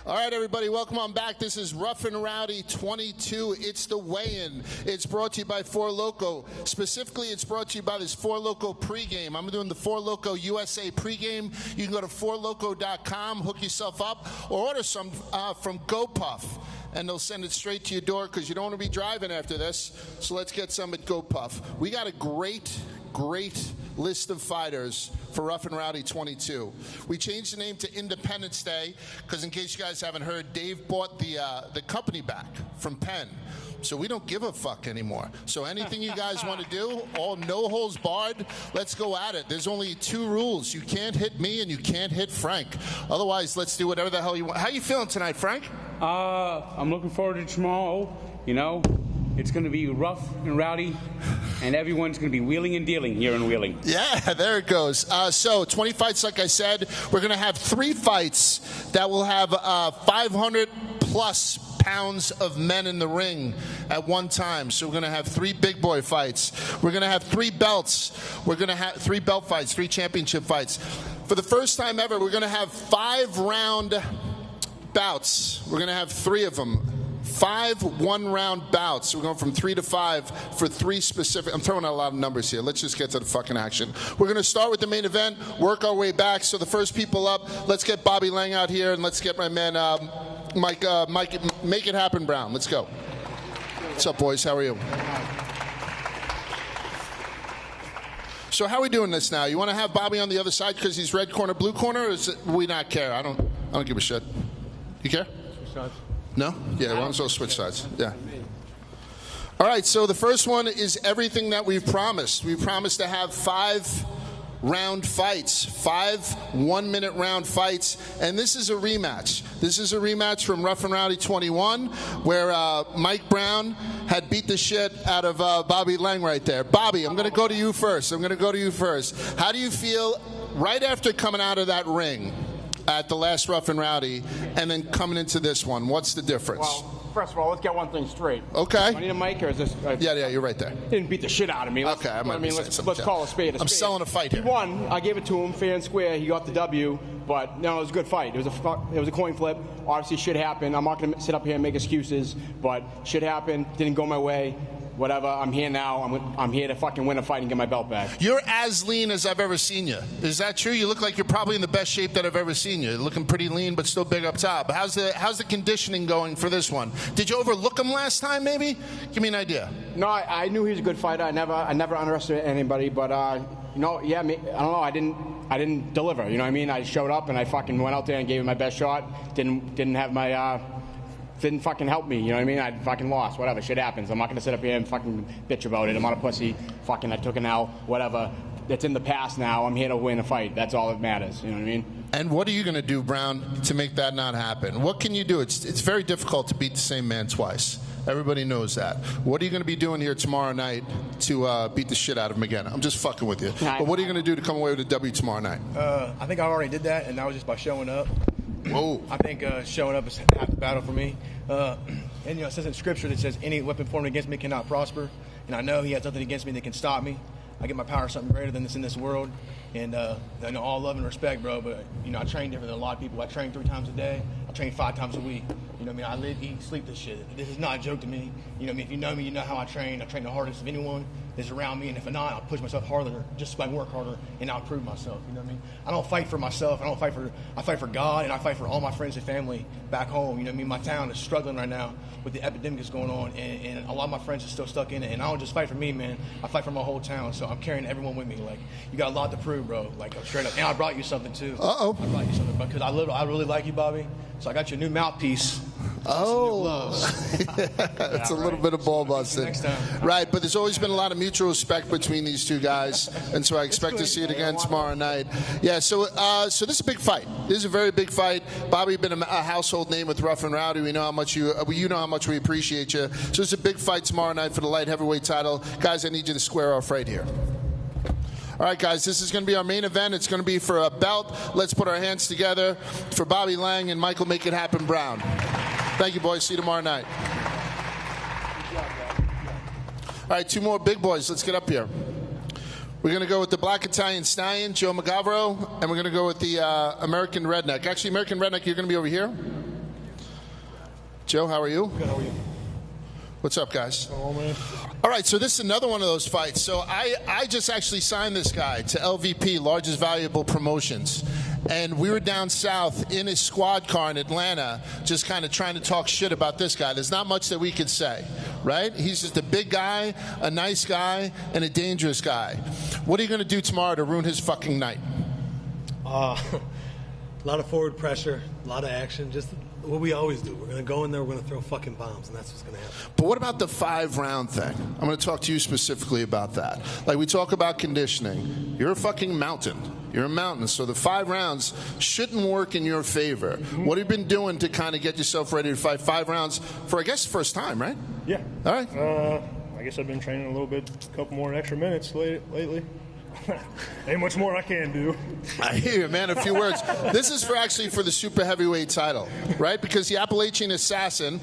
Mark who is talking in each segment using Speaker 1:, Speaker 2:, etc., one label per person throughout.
Speaker 1: All right, everybody, welcome on back. This is Rough and Rowdy 22. It's the weigh-in. It's brought to you by 4 Loko. Specifically, it's brought to you by this 4 Loko pregame. I'm doing the 4 Loko USA pregame. You can go to 4loco.com, hook yourself up, or order some from GoPuff, and they'll send it straight to your door because you don't want to be driving after this. So let's get some at GoPuff. We got a great list of fighters for Rough and Rowdy 22. We changed the name to Independence Day because, in case you guys haven't heard, Dave bought the company back from Penn. So we don't give a fuck anymore. So anything you guys want to do, all no holds barred, let's go at it. There's only 2 rules. You can't hit me and you can't hit Frank. Otherwise, let's do whatever the hell you want. How you feeling tonight, Frank?
Speaker 2: I'm looking forward to tomorrow. You know, it's going to be rough and rowdy, and everyone's going to be wheeling and dealing here in Wheeling.
Speaker 1: Yeah, there it goes. So 20 fights, like I said. We're going to have 3 fights that will have 500-plus pounds of men in the ring at one time. So we're going to have 3 big boy fights. We're going to have 3 belts. We're going to have 3 belt fights, 3 championship fights. For the first time ever, we're going to have 5-round bouts. We're going to have 3 of them. 5 one-round bouts. We're going from 3 to 5 for 3 specific. I'm throwing out a lot of numbers here. Let's just get to the fucking action. We're going to start with the main event, work our way back. So the first people up, let's get Bobby Lang out here, and let's get my man Mike, Make It Happen Brown. Let's go. What's up, boys? How are you? So how are we doing this now? You want to have Bobby on the other side because he's red corner, blue corner, or is it, we not care? I don't give a shit. You care? No? Yeah, why don't we switch sides? Yeah. All right, so the first one is everything that we've promised. We promised to have 5-round fights, 5 one-minute round fights, and this is a rematch. This is a rematch from Rough and Rowdy 21, where Mike Brown had beat the shit out of Bobby Lang right there. Bobby, I'm going to go to you first. How do you feel right after coming out of that ring at the last Rough and Rowdy, and then coming into this one? What's the difference?
Speaker 3: Well, first of all, let's get one thing straight.
Speaker 1: Okay.
Speaker 3: Do I need a mic, or is this?
Speaker 1: Yeah, you're right there.
Speaker 3: He didn't beat the shit out of me.
Speaker 1: Okay,
Speaker 3: let's call a spade a spade.
Speaker 1: I'm selling a fight here.
Speaker 3: He won. I gave it to him fair and square. He got the W, but no, it was a good fight. It was a coin flip. Obviously, shit happened. I'm not going to sit up here and make excuses, but shit happened. Didn't go my way. Whatever, I'm here now. I'm here to fucking win a fight and get my belt back.
Speaker 1: You're as lean as I've ever seen you. Is that true? You look like you're probably in the best shape that I've ever seen you. You're looking pretty lean, but still big up top. How's the conditioning going for this one? Did you overlook him last time, maybe? Give me an idea.
Speaker 3: No, I knew he was a good fighter. I never underestimated anybody, but I don't know. I didn't deliver. You know what I mean? I showed up and I fucking went out there and gave him my best shot. Didn't have my. Didn't fucking help me, you know what I mean? I fucking lost, whatever, shit happens. I'm not going to sit up here and fucking bitch about it. I'm not a pussy, fucking I took an L, whatever. It's in the past now. I'm here to win a fight. That's all that matters, you know what I mean?
Speaker 1: And what are you going to do, Brown, to make that not happen? What can you do? It's very difficult to beat the same man twice. Everybody knows that. What are you going to be doing here tomorrow night to beat the shit out of him again? I'm just fucking with you. But what are you going to do to come away with a W tomorrow night?
Speaker 4: I think I already did that, and that was just by showing up.
Speaker 1: Whoa.
Speaker 4: I think showing up is half the battle for me. And, it says in Scripture that says any weapon formed against me cannot prosper. And I know he has nothing against me that can stop me. I get my power something greater than this in this world. And I know all love and respect, bro, but, I train different than a lot of people. I train 3 times a day. I train 5 times a week. You know what I mean? I live, eat, sleep this shit. This is not a joke to me. You know what I mean? If you know me, you know how I train. I train the hardest of anyone that's around me. And if not, I'll push myself harder just so I work harder and I'll prove myself. You know what I mean? I don't fight for myself. I fight for God, and I fight for all my friends and family back home. You know what I mean? My town is struggling right now with the epidemic that's going on, and a lot of my friends are still stuck in it. And I don't just fight for me, man. I fight for my whole town. So I'm carrying everyone with me. Like, you got a lot to prove, bro. Like, straight up. And I brought you something too.
Speaker 1: Uh-oh.
Speaker 4: I brought you something because I really like you, Bobby. So I got your new mouthpiece.
Speaker 1: Oh, it's a little bit of ball busting.
Speaker 4: Next time.
Speaker 1: Right, but there's always been a lot of mutual respect between these 2 guys, and so I expect to see it again tomorrow night. Yeah, so this is a big fight. This is a very big fight. Bobby, been a household name with Rough and Rowdy. We know how much you know how much we appreciate you. So it's a big fight tomorrow night for the light heavyweight title. Guys, I need you to square off right here. All right, guys, this is going to be our main event. It's going to be for a belt. Let's put our hands together for Bobby Lang and Michael Make It Happen Brown. Thank you, boys. See you tomorrow night. All right, 2 more big boys. Let's get up here. We're going to go with the Black Italian Stallion, Joe Magavro, and we're going to go with the American Redneck. Actually, American Redneck, you're going to be over here. Joe, how are you?
Speaker 5: Good, how are you?
Speaker 1: What's up, guys?
Speaker 5: Oh, man.
Speaker 1: All right, so this is another one of those fights. So I just actually signed this guy to LVP, Largest Valuable Promotions. And we were down south in his squad car in Atlanta just kind of trying to talk shit about this guy. There's not much that we could say, right? He's just a big guy, a nice guy, and a dangerous guy. What are you going to do tomorrow to ruin his fucking night?
Speaker 5: A lot of forward pressure, a lot of action, just what we always do. We're going to go in there, we're going to throw fucking bombs, and that's what's going to happen.
Speaker 1: But what about the 5-round thing? I'm going to talk to you specifically about that. Like, we talk about conditioning. You're a fucking mountain. You're a mountain. So the 5 rounds shouldn't work in your favor. Mm-hmm. What have you been doing to kind of get yourself ready to fight 5 rounds for, I guess, the first time, right?
Speaker 6: Yeah.
Speaker 1: All right.
Speaker 6: I guess I've been training a little bit, a couple more extra minutes lately. Ain't much more I can do.
Speaker 1: I hear you, man. A few words. This is for the super heavyweight title, right? Because the Appalachian Assassin,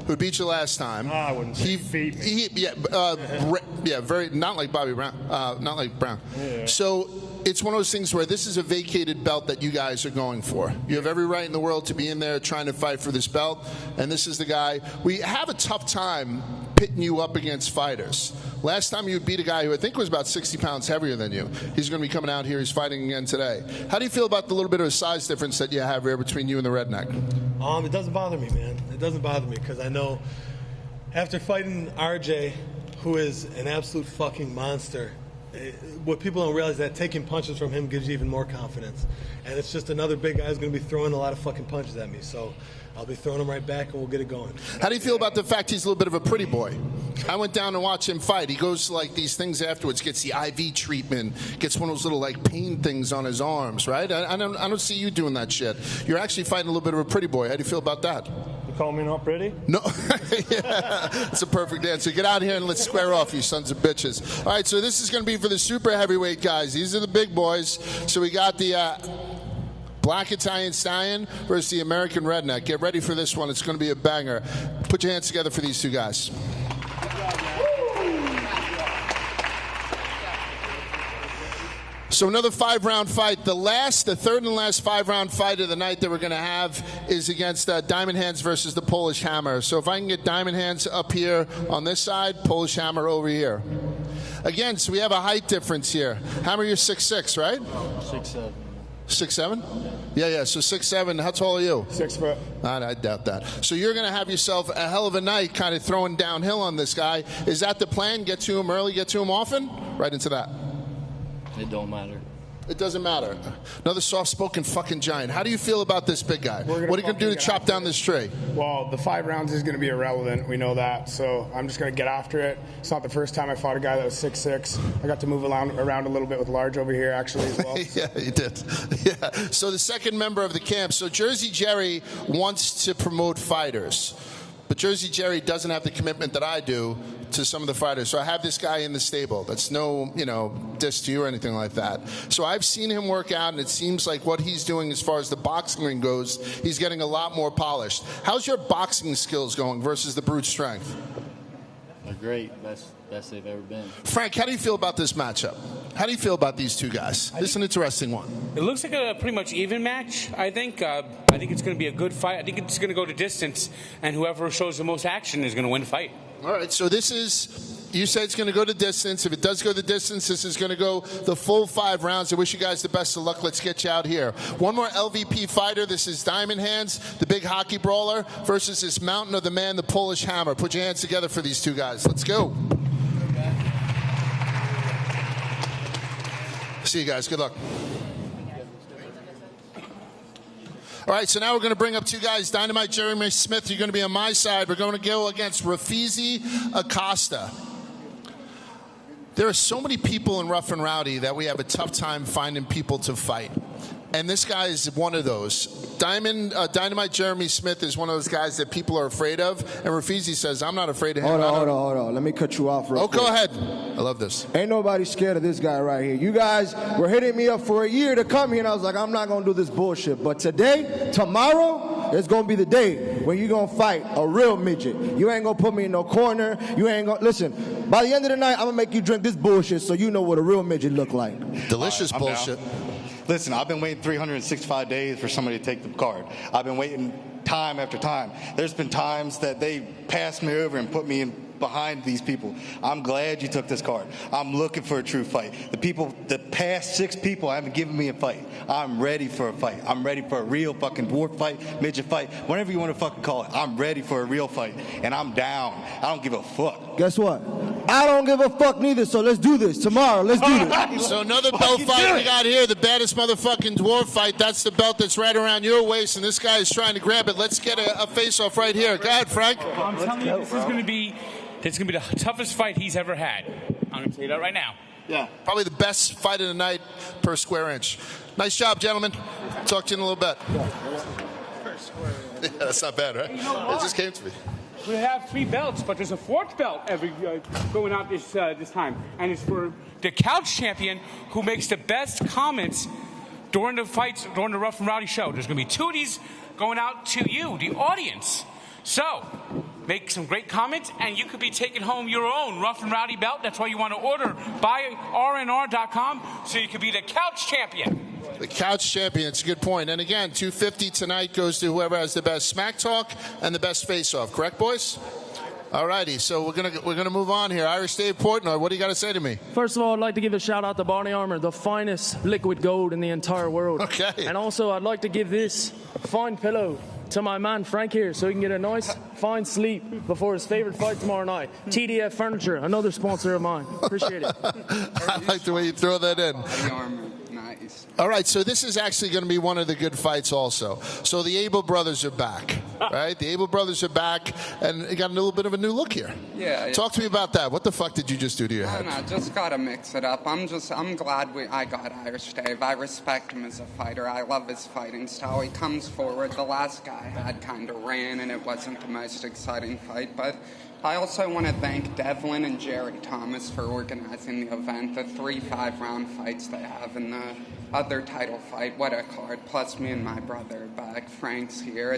Speaker 1: who beat you last time,
Speaker 6: I wouldn't say beat me.
Speaker 1: very not like Bobby Brown, not like Brown.
Speaker 6: Yeah.
Speaker 1: So it's one of those things where this is a vacated belt that you guys are going for. You have every right in the world to be in there trying to fight for this belt, and this is the guy. We have a tough time pitting you up against fighters. Last time you beat a guy who I think was about 60 pounds heavier than you. He's going to be coming out here. He's fighting again today. How do you feel about the little bit of a size difference that you have here between you and the redneck?
Speaker 5: It doesn't bother me, man. It doesn't bother me because I know after fighting RJ, who is an absolute fucking monster, what people don't realize is that taking punches from him gives you even more confidence. And it's just another big guy who's going to be throwing a lot of fucking punches at me. So I'll be throwing them right back, and we'll get it going.
Speaker 1: How do you feel about the fact he's a little bit of a pretty boy? I went down to watch him fight. He goes to, like, these things afterwards, gets the IV treatment, gets one of those little, like, pain things on his arms, right? I don't see you doing that shit. You're actually fighting a little bit of a pretty boy. How do you feel about that?
Speaker 6: You call me not pretty?
Speaker 1: No. Yeah, that's a perfect answer. Get out here and let's square off, you sons of bitches. All right, so this is going to be for the super heavyweight guys. These are the big boys. So we got the Black Italian Stallion versus the American Redneck. Get ready for this one. It's going to be a banger. Put your hands together for these two guys. So another 5-round fight. The third and last 5-round fight of the night that we're going to have is against Diamond Hands versus the Polish Hammer. So if I can get Diamond Hands up here on this side, Polish Hammer over here. Again, so we have a height difference here. Hammer, you're 6'6", right?
Speaker 7: 6'7".
Speaker 1: 6'7"? Yeah. So 6'7". How tall are you?
Speaker 6: 6 foot.
Speaker 1: I doubt that. So you're going to have yourself a hell of a night kind of throwing downhill on this guy. Is that the plan? Get to him early, get to him often? Right into that.
Speaker 7: It don't matter.
Speaker 1: It doesn't matter. Another soft-spoken fucking giant. How do you feel about this big guy? What are you going to do to chop down this tree?
Speaker 8: Well, the 5 rounds is going to be irrelevant. We know that. So I'm just going to get after it. It's not the first time I fought a guy that was 6'6". I got to move around a little bit with Large over here, actually, as well.
Speaker 1: Yeah, you did. Yeah. So the second member of the camp. So Jersey Jerry wants to promote fighters. But Jersey Jerry doesn't have the commitment that I do to some of the fighters. So I have this guy in the stable. That's no, diss to you or anything like that. So I've seen him work out, and it seems like what he's doing as far as the boxing ring goes, he's getting a lot more polished. How's your boxing skills going versus the brute strength?
Speaker 7: They're great. Best they've ever been.
Speaker 1: Frank, how do you feel about this matchup? How do you feel about these two guys? This is an interesting one.
Speaker 2: It looks like a pretty much even match, I think. I think it's going to be a good fight. I think it's going to go to distance, and whoever shows the most action is going to win the fight.
Speaker 1: All right, so this is, you say it's going to go to distance. If it does go to distance, this is going to go the full 5 rounds. I wish you guys the best of luck. Let's get you out here. One more LVP fighter. This is Diamond Hands, the big hockey brawler, versus this mountain of the man, the Polish Hammer. Put your hands together for these two guys. Let's go. See you guys. Good luck. All right, so now we're going to bring up two guys. Dynamite Jeremy Smith, you're going to be on my side. We're going to go against Rafizi Acosta. There are so many people in Rough and Rowdy that we have a tough time finding people to fight. And this guy is one of those. Dynamite Jeremy Smith is one of those guys that people are afraid of. And Rafizi says, I'm not afraid of him.
Speaker 9: Hold on. Let me cut you off real quick.
Speaker 1: Go ahead. I love this.
Speaker 9: Ain't nobody scared of this guy right here. You guys were hitting me up for a year to come here, and I was like, I'm not going to do this bullshit. But tomorrow, is going to be the day. when you gonna fight a real midget. You ain't gonna put me in no corner. You ain't gonna listen. By the end of the night, I'm gonna make you drink this bullshit so you know what a real midget look like.
Speaker 1: Delicious bullshit.
Speaker 10: Listen, I've been waiting 365 days for somebody to take the card. I've been waiting time after time. There's been times that they passed me over and put me in behind these people. I'm glad you took this card. I'm looking for a true fight. The past 6 people haven't given me a fight. I'm ready for a fight. I'm ready for a real fucking dwarf fight, midget fight, whatever you want to fucking call it. I'm ready for a real fight, and I'm down. I don't give a fuck.
Speaker 9: Guess what? I don't give a fuck neither, so let's do this tomorrow. Let's do this.
Speaker 1: So another belt fight we got here, the baddest motherfucking dwarf fight. That's the belt that's right around your waist, and this guy is trying to grab it. Let's get a face-off right here. Go ahead, Frank.
Speaker 2: I'm telling you, this is going to be the toughest fight he's ever had. I'm going to tell you that right now.
Speaker 1: Yeah. Probably the best fight of the night per square inch. Nice job, gentlemen. Talk to you in a little bit. Yeah, that's not bad, right?
Speaker 2: You know
Speaker 1: it just came to me.
Speaker 2: We have 3 belts, but there's a 4th belt going out this time, and it's for the couch champion who makes the best comments during the fights, during the Rough and Rowdy show. There's going to be 2 of these going out to you, the audience. So, make some great comments, and you could be taking home your own Rough and Rowdy belt. That's why you want to order by RNR.com, so you could be the couch champion.
Speaker 1: The couch champion, it's a good point. And again, $250 tonight goes to whoever has the best smack talk and the best face-off. Correct, boys? All righty, so we're gonna move on here. Irish Dave Portnoy, what do you got to say to me?
Speaker 11: First of all, I'd like to give a shout out to Body Armor, the finest liquid gold in the entire world.
Speaker 1: Okay.
Speaker 11: And also, I'd like to give this fine pillow to my man Frank here, so he can get a nice, fine sleep before his favorite fight tomorrow night. TDF Furniture, another sponsor of mine. Appreciate it.
Speaker 1: I like the way you throw that in.
Speaker 12: Body Armor, nice.
Speaker 1: All right, so this is actually going to be one of the good fights also. So the Abel brothers are back, right? The Abel brothers are back, and they got a little bit of a new look here.
Speaker 12: Yeah.
Speaker 1: Talk to me about that. What the fuck did you just do to your head?
Speaker 12: I just got to mix it up. I'm glad I got Irish Dave. I respect him as a fighter. I love his fighting style. He comes forward. The last guy had kind of ran, and it wasn't the most exciting fight, but I also want to thank Devlin and Jerry Thomas for organizing the event, the 3 5-round fights they have in the other title fight. What a card. Plus me and my brother are back. Frank's here.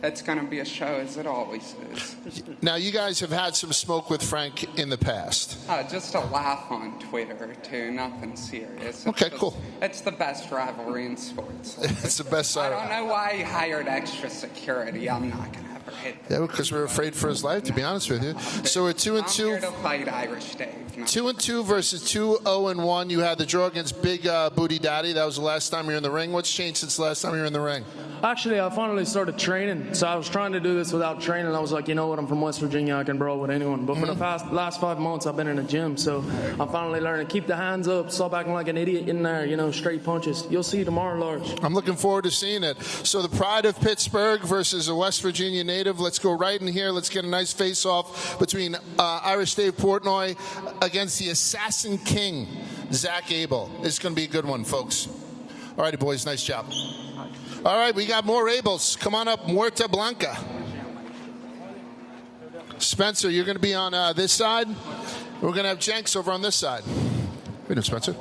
Speaker 12: It's going to be a show, as it always is.
Speaker 1: Now, you guys have had some smoke with Frank in the past.
Speaker 12: Just a laugh on Twitter, too. Nothing serious.
Speaker 1: Okay, cool.
Speaker 12: It's the best rivalry in sports.
Speaker 1: It's the best side.
Speaker 12: I don't know why he hired extra security. I'm not going to ever hit
Speaker 1: Yeah, because we're afraid for his life, to be honest with you. So we're 2-2.
Speaker 12: I'm here to fight Irish Dave.
Speaker 1: 2-2 versus 2-0-1. You had the draw against Big Booty Daddy. That was the last time you were in the ring. What's changed since the last time you were in the ring?
Speaker 11: Actually, I finally started training. So I was trying to do this without training. I was like, you know what, I'm from West Virginia. I can brawl with anyone. But for the last 5 months, I've been in a gym. So I finally learned to keep the hands up, stop acting like an idiot in there, straight punches. You'll see tomorrow, Large.
Speaker 1: I'm looking forward to seeing it. So the pride of Pittsburgh versus a West Virginia native. Let's go right in here. Let's get a nice face-off between Irish Dave Portnoy against the Assassin King, Zach Abel. It's going to be a good one, folks. All righty, boys. Nice job. All right, we got more Abels. Come on up, Muerta Blanca. Spencer, you're going to be on this side. We're going to have Jenks over on this side. Wait a minute, Spencer.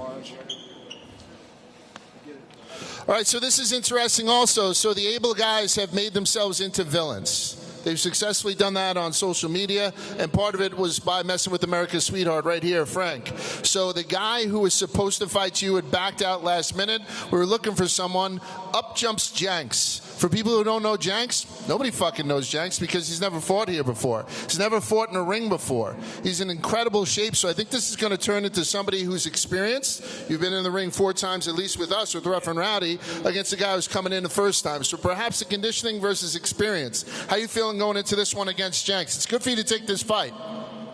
Speaker 1: All right, so this is interesting also. So the Abel guys have made themselves into villains. They've successfully done that on social media, and part of it was by messing with America's sweetheart right here, Frank. So the guy who was supposed to fight you had backed out last minute. We were looking for someone. Up jumps Jenks. For people who don't know Jenks, nobody fucking knows Jenks because he's never fought here before. He's never fought in a ring before. He's in incredible shape, so I think this is going to turn into somebody who's experienced. You've been in the ring 4 times, at least with us, with Rough and Rowdy, against a guy who's coming in the first time. So perhaps the conditioning versus experience. How you feeling going into this one against Jenks? It's good for you to take this fight.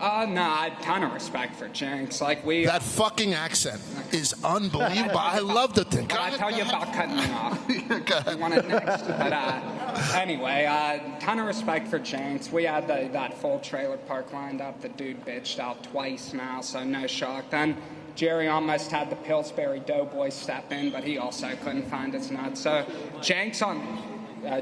Speaker 12: Nah, a ton of respect for Jenks.
Speaker 1: That fucking accent is unbelievable. I love the thing.
Speaker 12: I'll tell you about cutting me off. You want it next? But anyway, ton of respect for Jenks. We had that full trailer park lined up. The dude bitched out twice now, so no shock. Then Jerry almost had the Pillsbury Doughboy step in, but he also couldn't find his nuts. So Jenks on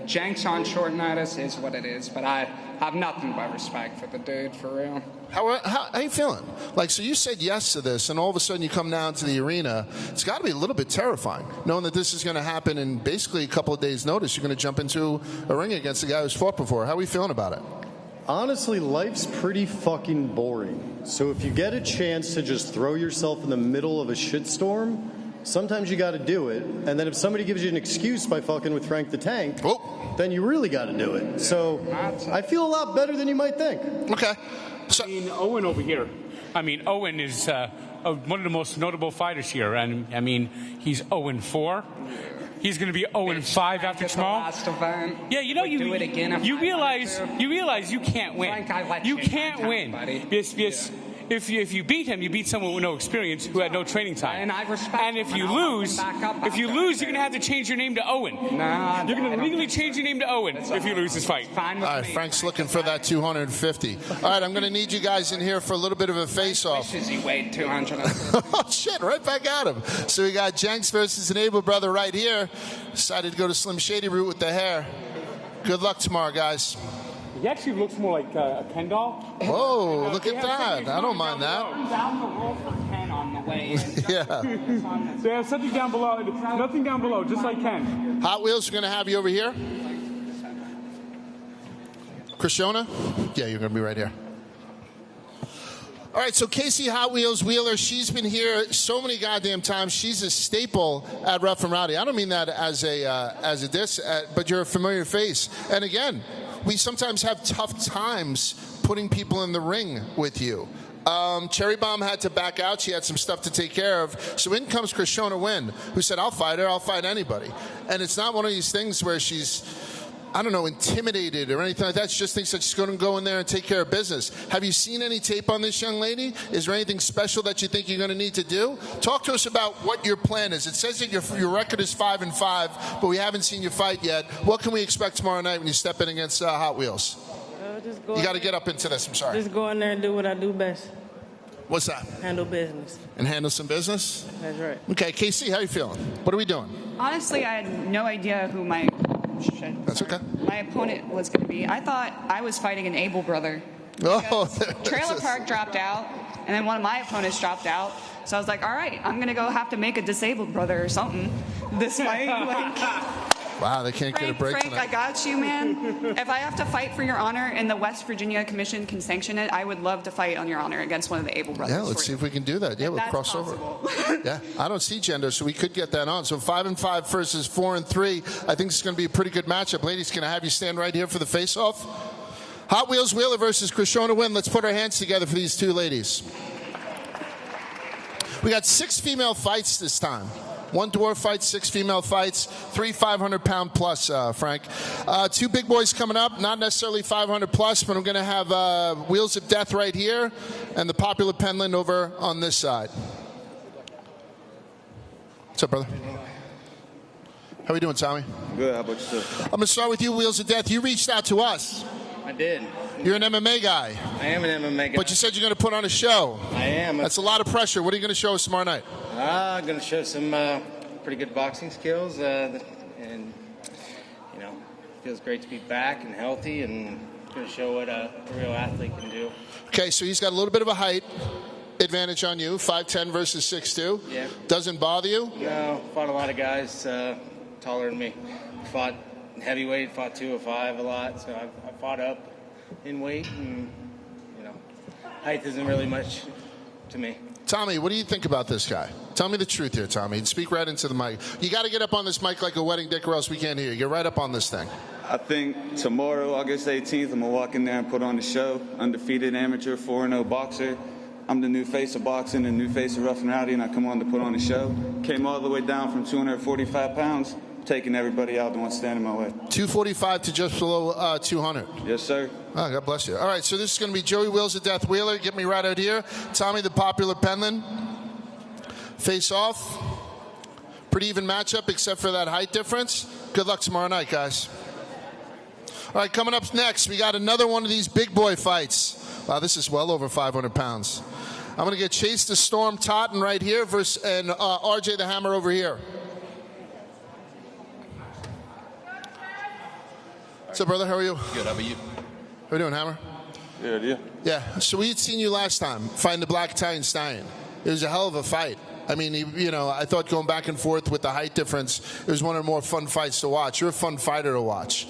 Speaker 12: Jenks on short notice is what it is, but I have nothing but respect for the dude, for real.
Speaker 1: How you feeling? Like, so you said yes to this, and all of a sudden you come down to the arena. It's got to be a little bit terrifying, knowing that this is going to happen in basically a couple of days' notice. You're going to jump into a ring against a guy who's fought before. How are we feeling about it?
Speaker 13: Honestly, life's pretty fucking boring. So if you get a chance to just throw yourself in the middle of a shitstorm, sometimes you got to do it. And then if somebody gives you an excuse by fucking with Frank the Tank, then you really got to do it. So I feel a lot better than you might think.
Speaker 1: Okay.
Speaker 2: I mean, Owen over here. I mean, Owen is one of the most notable fighters here. And, I mean, he's 0-4. He's going to be 0-5 after tomorrow.
Speaker 12: Last event.
Speaker 2: Yeah, you know,
Speaker 12: do it again.
Speaker 2: You realize you can't win.
Speaker 12: Frank,
Speaker 2: you can't win. Because if you beat him, you beat someone with no experience who had no training time.
Speaker 12: And I respect.
Speaker 2: And if you lose, you're going to have to change your name to Owen.
Speaker 12: Nah,
Speaker 2: you're going to legally change your name to Owen if you lose this fight.
Speaker 12: Fine with
Speaker 1: All right,
Speaker 12: me.
Speaker 1: Frank's looking for that 250. All right, I'm going to need you guys in here for a little bit of a face-off.
Speaker 12: Wishes he weighed 200.
Speaker 1: Oh, shit, right back at him. So we got Jenks versus an able brother right here. Decided to go to Slim Shady route with the hair. Good luck tomorrow, guys.
Speaker 2: He actually looks more like a Ken doll.
Speaker 1: Whoa, look at that. I don't mind that.
Speaker 12: Down the roll for Ken on the way in.
Speaker 1: Yeah.
Speaker 2: They have something down below. Nothing down below, just like Ken.
Speaker 1: Hot Wheels, we're going to have you over here. Krishona? Yeah, you're going to be right here. All right, so Casey Hot Wheels Wheeler, she's been here so many goddamn times. She's a staple at Rough and Rowdy. I don't mean that as a diss, but you're a familiar face. And again, we sometimes have tough times putting people in the ring with you. Cherry Bomb had to back out. She had some stuff to take care of. So in comes Krishona Wynn, who said, I'll fight her. I'll fight anybody. And it's not one of these things where she's, I don't know, intimidated or anything like that. She just thinks that she's going to go in there and take care of business. Have you seen any tape on this young lady? Is there anything special that you think you're going to need to do? Talk to us about what your plan is. It says that your record is 5-5, but we haven't seen you fight yet. What can we expect tomorrow night when you step in against Hot Wheels? You got to get up into this. I'm sorry.
Speaker 14: Just go in there and do what I do best.
Speaker 1: What's that?
Speaker 14: Handle business.
Speaker 1: And handle some business?
Speaker 14: That's right.
Speaker 1: Okay, KC, how you feeling? What are we doing?
Speaker 15: Honestly, I had no idea who my
Speaker 1: That's okay.
Speaker 15: my opponent was going to be. I thought I was fighting an able brother.
Speaker 1: Oh,
Speaker 15: Trailer Park dropped out, and then one of my opponents dropped out. So I was like, all right, I'm going to go have to make a disabled brother or something this fight.
Speaker 1: Wow, they can't get a break
Speaker 15: Frank,
Speaker 1: tonight.
Speaker 15: I got you, man. If I have to fight for your honor and the West Virginia Commission can sanction it, I would love to fight on your honor against one of the able brothers.
Speaker 1: Yeah, let's see if we can do that. Yeah, we'll cross over. Yeah, I don't see gender, so we could get that on. So 5-5 versus 4-3. I think it's going to be a pretty good matchup. Ladies, can I have you stand right here for the face-off? Hot Wheels Wheeler versus Krishona Wynn. Let's put our hands together for these two ladies. We got 6 female fights this time. 1 dwarf fight, 6 female fights, 3 500-pound plus, Frank. 2 big boys coming up, not necessarily 500 plus, but I'm going to have Wheels of Death right here and the popular Penland over on this side. What's up, brother? How we doing, Tommy?
Speaker 16: Good. How about yourself?
Speaker 1: I'm going to start with you, Wheels of Death. You reached out to us.
Speaker 16: I did.
Speaker 1: You're an MMA guy.
Speaker 16: I am an MMA guy.
Speaker 1: But you said you're going to put on a show.
Speaker 16: I am.
Speaker 1: That's a lot of pressure. What are you going to show us tomorrow night?
Speaker 16: I'm going to show some pretty good boxing skills, and you know, it feels great to be back and healthy, and going to show what a real athlete can do.
Speaker 1: Okay, so he's got a little bit of a height advantage on you, 5'10" versus 6'2".
Speaker 16: Yeah.
Speaker 1: Doesn't bother you?
Speaker 16: No, fought a lot of guys taller than me. Fought heavyweight, fought 205 a lot, so I fought up in weight, and you know, height isn't really much to me.
Speaker 1: Tommy, what do you think about this guy? Tell me the truth here, Tommy. Speak right into the mic. You got to get up on this mic like a wedding dick or else we can't hear you. Get right up on this thing.
Speaker 16: I think tomorrow, August 18th, I'm going to walk in there and put on the show. Undefeated amateur, 4-0 boxer. I'm the new face of boxing and new face of Rough and Rowdy, and I come on to put on the show. Came all the way down from 245 pounds, taking everybody out that wants to stand in my way.
Speaker 1: 245 to just below 200.
Speaker 16: Yes, sir.
Speaker 1: Oh, God bless you. All right, so this is going to be Joey Wheels of Death Wheeler. Get me right out here. Tommy, the popular Penland. Face off. Pretty even matchup except for that height difference. Good luck tomorrow night, guys. All right, coming up next, we got another one of these big boy fights. Wow, this is well over 500 pounds. I'm going to get Chase the Storm Totten right here versus and RJ the Hammer over here. What's up, brother? How are you?
Speaker 17: Good. How about you?
Speaker 1: How are you doing, Hammer?
Speaker 17: Good, yeah.
Speaker 1: Yeah. So we had seen you last time fighting the Black Italian Stallion. It was a hell of a fight. I mean, I thought going back and forth with the height difference, it was one of the more fun fights to watch. You're a fun fighter to watch.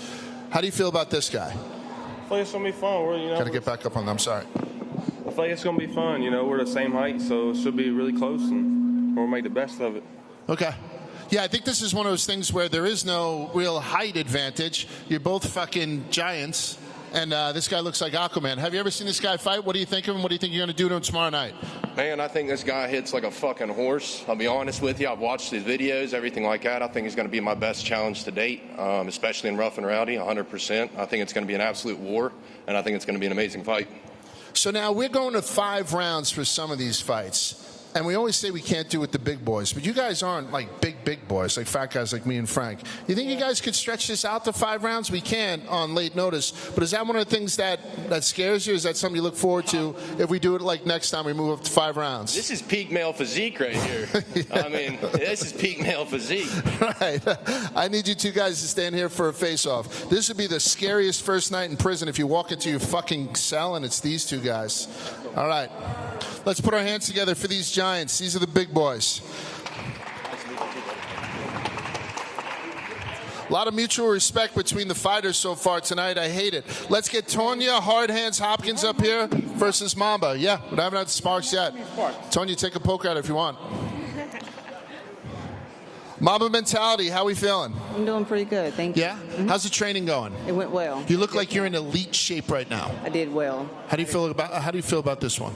Speaker 1: How do you feel about this guy?
Speaker 6: I feel like it's going to be fun.
Speaker 1: Gotta get back up on them. I'm sorry.
Speaker 6: I feel like it's going to be fun. We're the same height, so it should be really close, and we'll make the best of it.
Speaker 1: Okay. Yeah, I think this is one of those things where there is no real height advantage. You're both fucking giants. And this guy looks like Aquaman. Have you ever seen this guy fight? What do you think of him? What do you think you're going to do to him tomorrow night?
Speaker 17: Man, I think this guy hits like a fucking horse. I'll be honest with you. I've watched his videos, everything like that. I think he's going to be my best challenge to date, especially in Rough and Rowdy, 100%. I think it's going to be an absolute war, and I think it's going to be an amazing fight.
Speaker 1: So now we're going to 5 rounds for some of these fights. And we always say we can't do it with the big boys, but you guys aren't like big boys, like fat guys like me and Frank. You think you guys could stretch this out to 5 rounds? We can on late notice, but is that one of the things that scares you? Is that something you look forward to if we do it like next time we move up to 5 rounds?
Speaker 17: This is peak male physique right here. Yeah. I mean, this is peak male physique.
Speaker 1: Right. I need you two guys to stand here for a face-off. This would be the scariest first night in prison if you walk into your fucking cell and it's these two guys. All right. Let's put our hands together for these giants. These are the big boys. A lot of mutual respect between the fighters so far tonight. I hate it. Let's get Tonya Hard Hands Hopkins up here versus Mamba. Yeah, we haven't had sparks yet. Tonya, take a poke at it if you want. Mamba mentality, how we feeling?
Speaker 18: I'm doing pretty good, thank you.
Speaker 1: Yeah? How's the training going?
Speaker 18: It went well.
Speaker 1: You look like you're in elite shape right now.
Speaker 18: I did well.
Speaker 1: How do you feel about this one?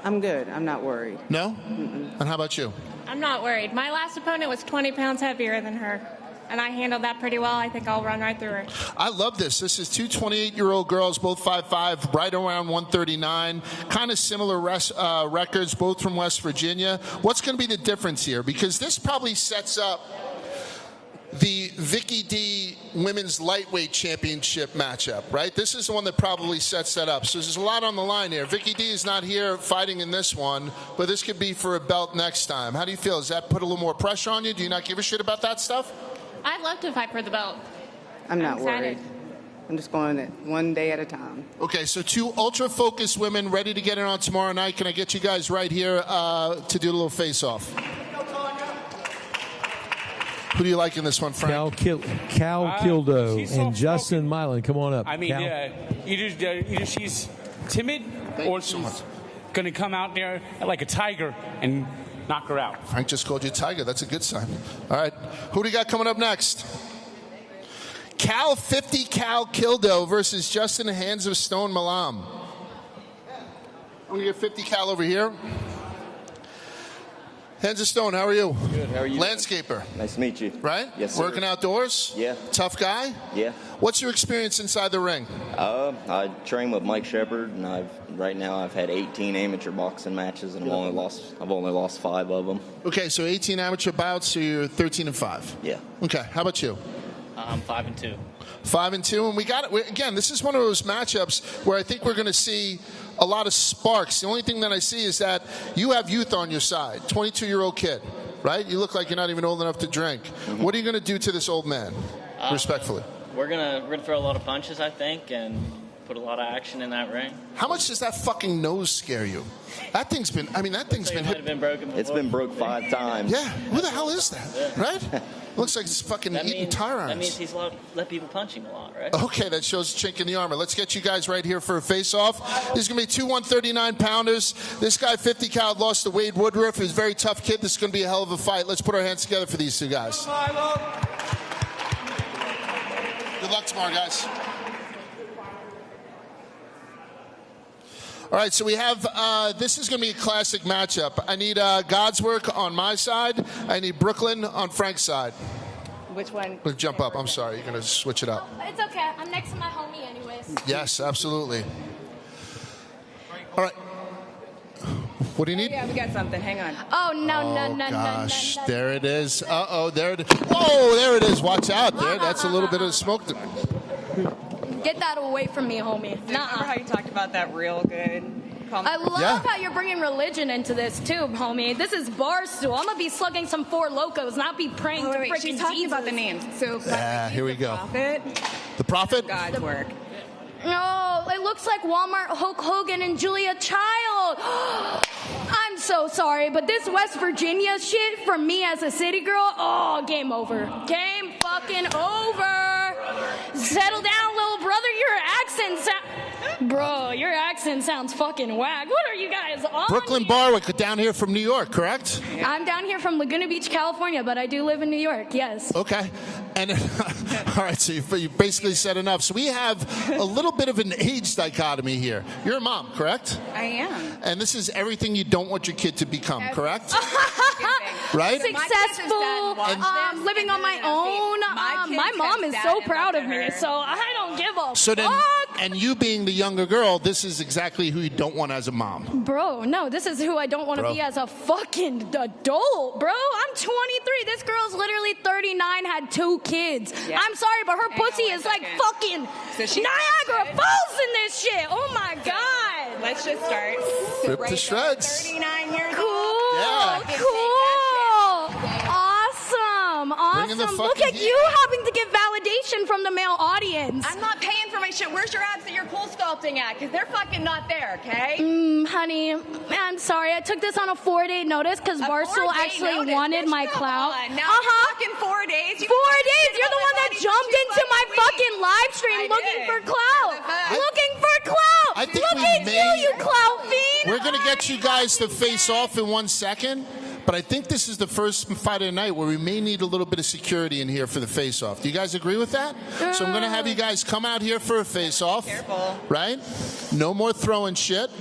Speaker 18: I'm good. I'm not worried.
Speaker 1: No? And how about you?
Speaker 19: I'm not worried. My last opponent was 20 pounds heavier than her, and I handled that pretty well. I think I'll run right through her.
Speaker 1: I love this. This is 2 28-year-old girls, both 5'5", right around 139. Kind of similar records, both from West Virginia. What's going to be the difference here? Because this probably sets up the Vicky D Women's Lightweight Championship matchup, right? This is the one that probably sets that up. So there's a lot on the line here. Vicky D is not here fighting in this one, but this could be for a belt next time. How do you feel? Does that put a little more pressure on you? Do you not give a shit about that stuff?
Speaker 19: I'd love to fight for the belt.
Speaker 18: I'm not worried. I'm just going it one day at a time.
Speaker 1: Okay, so 2 ultra-focused women ready to get it on tomorrow night. Can I get you guys right here to do a little face-off? Who do you like in this one, Frank?
Speaker 20: Cal Kildo and Justin Milan. Come on up.
Speaker 2: I mean, either she's timid or she's going to come out there like a tiger and knock her out.
Speaker 1: Frank just called you a tiger. That's a good sign. All right. Who do you got coming up next? Cal Kildo versus Justin Hands of Stone Malam. I'm going to get 50 Cal over here. Hands of Stone, how are you?
Speaker 21: Good, how are you?
Speaker 1: Landscaper.
Speaker 21: Nice to meet you.
Speaker 1: Right?
Speaker 21: Yes, sir.
Speaker 1: Working outdoors?
Speaker 21: Yeah.
Speaker 1: Tough guy?
Speaker 21: Yeah.
Speaker 1: What's your experience inside the ring?
Speaker 21: I train with Mike Shepard, and right now I've had 18 amateur boxing matches, and I've only lost 5 of them.
Speaker 1: Okay, so 18 amateur bouts, so you're 13-5.
Speaker 21: Yeah.
Speaker 1: Okay, how about you?
Speaker 22: I'm 5-2.
Speaker 1: 5-2, and we got it. Again, this is one of those matchups where I think we're going to see a lot of sparks. The only thing that I see is that you have youth on your side, 22-year-old kid, right? You look like you're not even old enough to drink. Mm-hmm. What are you going to do to this old man, respectfully?
Speaker 22: We're gonna throw a lot of punches, I think, and put a lot of action in that ring.
Speaker 1: How much does that fucking nose scare you? That thing's been hit.
Speaker 22: Been broken before.
Speaker 21: It's been broke 5 times.
Speaker 1: Yeah, who the hell is that, right? Looks like it's fucking eating tire irons.
Speaker 22: That means he's let people punch him a lot, right?
Speaker 1: Okay, that shows a chink in the armor. Let's get you guys right here for a face-off. These are going to be 2 139-pounders. This guy, 50 cal, lost to Wade Woodruff. He's a very tough kid. This is going to be a hell of a fight. Let's put our hands together for these 2 guys. Good luck tomorrow, guys. All right, so we have, this is going to be a classic matchup. I need God's Work on my side. I need Brooklyn on Frank's side.
Speaker 18: Which one?
Speaker 1: Let's jump up. I'm sorry. You're going to switch it up.
Speaker 19: It's okay. I'm next to my homie anyways.
Speaker 1: Yes, absolutely. All right. What do you need?
Speaker 18: Yeah, we got something. Hang on.
Speaker 19: Oh, no.
Speaker 1: Gosh, there it is. Uh-oh, there it is. Oh, there it is. Watch out there. That's a little bit of smoke.
Speaker 19: Get that away from me, homie.
Speaker 15: Remember how you talked about that real good?
Speaker 3: I love how you're bringing religion into this too, homie. This is Barstool. I'm gonna be slugging some Four Lokos, not be praying to freaking
Speaker 15: she's talking
Speaker 3: Jesus.
Speaker 15: about the names. So
Speaker 1: Here we go.
Speaker 15: Prophet.
Speaker 1: The Prophet?
Speaker 15: God's work.
Speaker 3: No, it looks like Walmart, Hulk Hogan, and Julia Child. I'm so sorry, but this West Virginia shit from me as a city girl, oh, game over. Game fucking over. Settle down, little brother. Your accent sounds fucking whack. What are you guys on?
Speaker 1: Brooklyn Barwick, down here from New York, correct?
Speaker 3: I'm down here from Laguna Beach, California, but I do live in New York, yes.
Speaker 1: Okay. And all right, so you basically said enough. So we have a little bit of an age dichotomy here. You're a mom, correct?
Speaker 15: I am.
Speaker 1: And this is everything you don't want your kid to become, correct? Right?
Speaker 3: Successful, living on my own. My mom is so proud of me, so I don't give a
Speaker 1: So then,
Speaker 3: fuck.
Speaker 1: and you being the younger girl, this is exactly who you don't want as a mom.
Speaker 3: Bro, no, this is who I don't want to be as a fucking adult, bro. I'm 23. This girl's literally 39, had 2 kids. Yeah. I'm sorry, but her pussy is like fucking Niagara Falls in this shit. Oh my God.
Speaker 15: Let's just start.
Speaker 1: Rip to shreds.
Speaker 15: 39 years
Speaker 3: cool.
Speaker 15: old.
Speaker 1: Yeah.
Speaker 3: Cool. Awesome.
Speaker 1: Bringing the
Speaker 3: Awesome. Look at you having to get validation from the male audience.
Speaker 15: I'm not paying for my shit. Where's your abs that you're cool sculpting at? Because they're fucking not there, okay?
Speaker 3: Honey, I'm sorry. I took this on a 4-day notice because Barstool actually wanted my clout.
Speaker 15: Now fucking 4 days.
Speaker 3: 4 days. You're the one that jumped into my fucking live stream looking for clout. Looking for clout.
Speaker 1: I think
Speaker 3: Look
Speaker 1: we
Speaker 3: at
Speaker 1: may-
Speaker 3: you clout fiend.
Speaker 1: We're going to get you guys to face off in 1 second. But I think this is the first fight of the night where we may need a little bit of security in here for the face-off. Do you guys agree with that? So I'm going to have you guys come out here for a face-off.
Speaker 15: Careful.
Speaker 1: Right? No more throwing shit.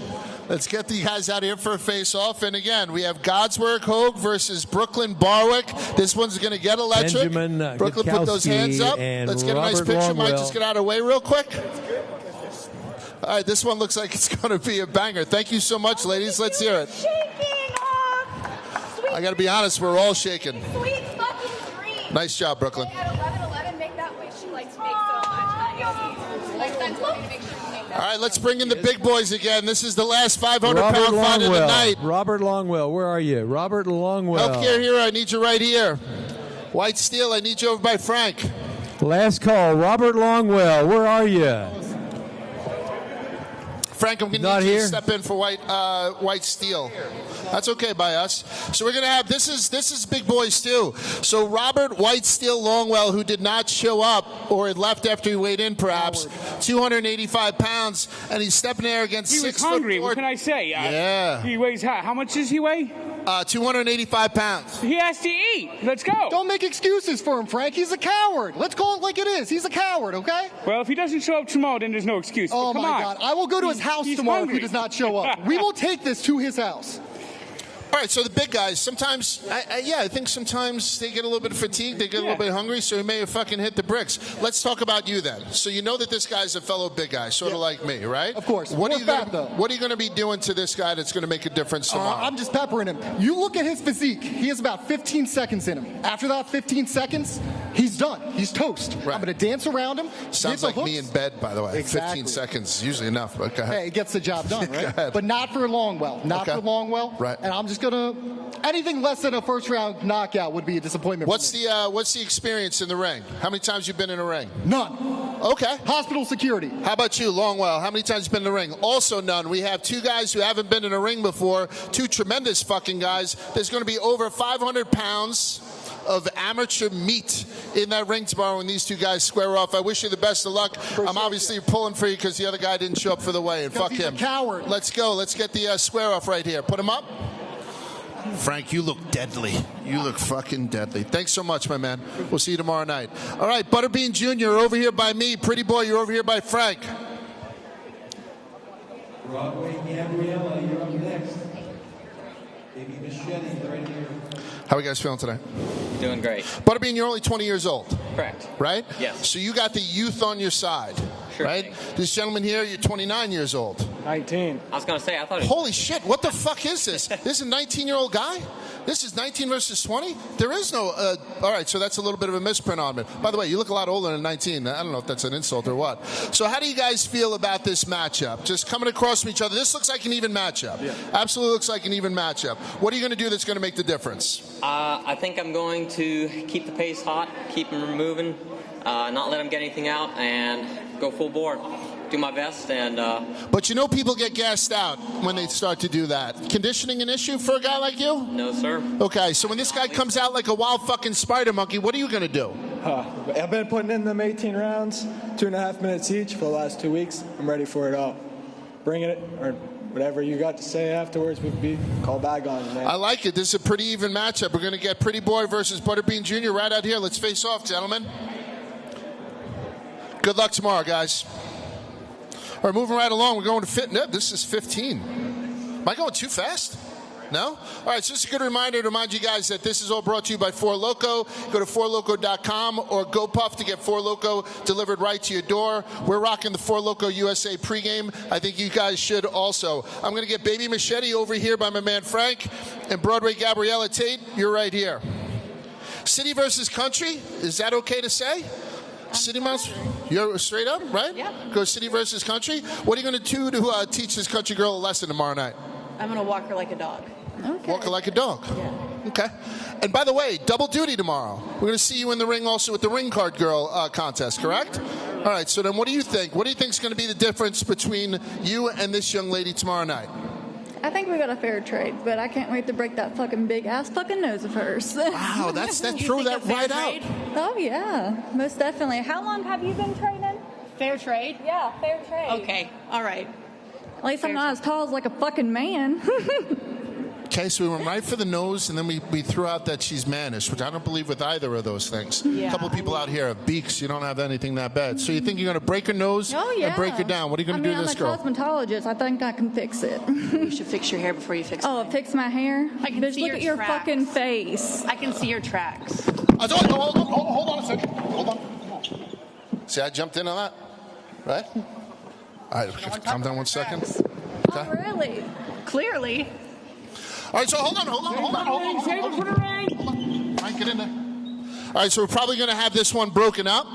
Speaker 1: Let's get the guys out here for a face-off. And again, we have Godswork Hogue versus Brooklyn Barwick. This one's going to get electric.
Speaker 20: Benjamin
Speaker 1: Brooklyn, put those hands up.
Speaker 20: and
Speaker 1: Let's get a nice
Speaker 20: Robert
Speaker 1: picture. Mike,
Speaker 20: Longwell.
Speaker 1: just get out of the way real quick. All right, this one looks like it's going to be a banger. Thank you so much, ladies. Let's hear it. I got to be honest, we're all shaking.
Speaker 3: Sweet fucking dream.
Speaker 1: Nice job, Brooklyn.
Speaker 3: At 11:11, make that wish she likes to make so much. Like that's what make sure you make that.
Speaker 1: All right, let's bring in the big boys again. This is the last 500-pound fight of the night.
Speaker 20: Robert Longwell, where are you? Robert Longwell.
Speaker 1: Healthcare Hero, I need you right here. White Steel, I need you over by Frank.
Speaker 20: Last call, Robert Longwell, where are you?
Speaker 1: Frank, I'm going to need you to step in for White Steel. That's okay by us. So we're going to have, this is big boys too. So Robert White Steel Longwell, who did not show up or had left after he weighed in perhaps, 285 pounds, and he's stepping there against
Speaker 2: He was
Speaker 1: 6 foot
Speaker 2: hungry.
Speaker 1: 4.
Speaker 2: What can I say?
Speaker 1: Yeah.
Speaker 2: He weighs how much does he weigh?
Speaker 1: 285 pounds.
Speaker 2: He has to eat. Let's go.
Speaker 4: Don't make excuses for him, Frank. He's a coward. Let's call it like it is. He's a coward, okay?
Speaker 2: Well, if he doesn't show up tomorrow, then there's no excuse.
Speaker 4: Oh,
Speaker 2: Come
Speaker 4: my
Speaker 2: on.
Speaker 4: God. I will go to his house
Speaker 2: He's
Speaker 4: tomorrow
Speaker 2: hungry.
Speaker 4: if he does not show up. We will take this to his house.
Speaker 1: All right, so the big guys, sometimes, I think sometimes they get a little bit fatigued, they get a little bit hungry, so he may have fucking hit the bricks. Let's talk about you then. So you know that this guy's a fellow big guy, sort of like me, right?
Speaker 4: Of course.
Speaker 1: What are
Speaker 4: More fat, though.
Speaker 1: What are you going to be doing to this guy that's going to make a difference tomorrow?
Speaker 4: I'm just peppering him. You look at his physique. He has about 15 seconds in him. After that 15 seconds, he's done. He's toast. I'm going to dance around him.
Speaker 1: Sounds like me in bed, by the way.
Speaker 4: Exactly.
Speaker 1: 15 seconds is usually enough. But go ahead.
Speaker 4: Hey, it gets the job done,
Speaker 1: Go
Speaker 4: right?
Speaker 1: ahead.
Speaker 4: But not for Longwell. Not for Longwell.
Speaker 1: Right.
Speaker 4: And I'm just going to... Anything less than a first-round knockout would be a disappointment.
Speaker 1: What's the experience in the ring? How many times you been in a ring?
Speaker 4: None.
Speaker 1: Okay.
Speaker 4: Hospital security.
Speaker 1: How about you, Longwell? How many times you been in the ring? Also none. We have 2 guys who haven't been in a ring before, 2 tremendous fucking guys. There's going to be over 500 pounds of amateur meat in that ring tomorrow when these 2 guys square off. I wish you the best of luck. I'm obviously pulling for you because the other guy didn't show up for the weigh-in. Fuck
Speaker 4: he's
Speaker 1: him.
Speaker 4: a coward.
Speaker 1: Let's go. Let's get the square off right here. Put him up. Frank, you look deadly. You look fucking deadly. Thanks so much, my man. We'll see you tomorrow night. All right, Butterbean Jr., you're over here by me. Pretty Boy, you're over here by Frank.
Speaker 23: Broadway Gabriella, you're up next. Baby Machete, right here.
Speaker 1: How are you guys feeling today?
Speaker 22: Doing great.
Speaker 1: Butterbean, you're only 20 years old.
Speaker 22: Correct.
Speaker 1: Right?
Speaker 22: Yes.
Speaker 1: So you got the youth on your side.
Speaker 22: Sure
Speaker 1: right?
Speaker 22: thing.
Speaker 1: This gentleman here, you're 29 years old.
Speaker 6: 19.
Speaker 22: I was going to say, I thought it
Speaker 1: Holy shit, what the fuck is this? This is a 19-year-old guy? This is 19 versus 20? There is no... all right, so that's a little bit of a misprint on it. By the way, you look a lot older than 19. I don't know if that's an insult or what. So how do you guys feel about this matchup? Just coming across from each other. This looks like an even matchup. Yeah. Absolutely looks like an even matchup. What are you going to do that's going to make the difference?
Speaker 5: I think I'm going to keep the pace hot, keep them moving, not let them get anything out, and go full bore. Do my best, and
Speaker 1: but you know people get gassed out when they start to do that. Conditioning an issue for a guy like you?
Speaker 5: No, sir.
Speaker 1: Okay, so when this guy comes out like a wild fucking spider monkey, what are you going to do?
Speaker 7: I've been putting in them 18 rounds, 2.5 minutes each for the last 2 weeks. I'm ready for it all. Bring it, or whatever you got to say afterwards would be call back on, man. I
Speaker 1: like it. This is a pretty even matchup. We're going to get Pretty Boy versus Butterbean Jr. right out here. Let's face off, gentlemen. Good luck tomorrow, guys. All right, moving right along, we're going to fit. No, this is 15. Am I going too fast? No? All right, so just a good reminder to remind you guys that this is all brought to you by 4Loko. Go to 4Loko.com or GoPuff to get 4Loko delivered right to your door. We're rocking the 4Loko USA pregame. I think you guys should also. I'm going to get Baby Machete over here by my man Frank, and Broadway Gabriella Tate, you're right here. City versus country, is that okay to say? City Mouse, you're straight up, right?
Speaker 8: Yeah.
Speaker 1: Go city versus country. What are you going to do to teach this country girl a lesson tomorrow night?
Speaker 8: I'm going to walk her like a dog.
Speaker 1: Okay. Walk her like a dog.
Speaker 8: Yeah.
Speaker 1: Okay. And by the way, double duty tomorrow. We're going to see you in the ring also with the ring card girl contest, correct? All right. So then what do you think? What do you think is going to be the difference between you and this young lady tomorrow night?
Speaker 24: I think we got a fair trade, but I can't wait to break that fucking big ass fucking nose of hers.
Speaker 1: Wow, that's throw that right out.
Speaker 24: Oh yeah, most definitely. How long have you been training?
Speaker 8: Fair trade?
Speaker 24: Yeah, fair trade.
Speaker 8: Okay, all right.
Speaker 24: At least I'm not as tall as like a fucking man.
Speaker 1: Okay, so we went right for the nose, and then we threw out that she's mannish, which I don't believe with either of those things.
Speaker 24: Yeah,
Speaker 1: a couple of people out here have beaks. You don't have anything that bad. So you think you're going to break her nose and break her down? What are you going to do to this girl?
Speaker 24: I'm a cosmetologist. I think I can fix it.
Speaker 8: You should fix your hair before you fix
Speaker 24: mine. Fix my hair?
Speaker 8: I can
Speaker 24: Bitch,
Speaker 8: see
Speaker 24: look
Speaker 8: your
Speaker 24: at your
Speaker 8: tracks.
Speaker 24: fucking face.
Speaker 8: I can see your tracks.
Speaker 1: Hold on a second. Hold on. See, I jumped in on that, right? All right, calm down 1 second. Okay.
Speaker 24: Oh, really?
Speaker 8: Clearly.
Speaker 1: All right, so hold on. Mike, get in there. All right, so we're probably going to have this one broken up,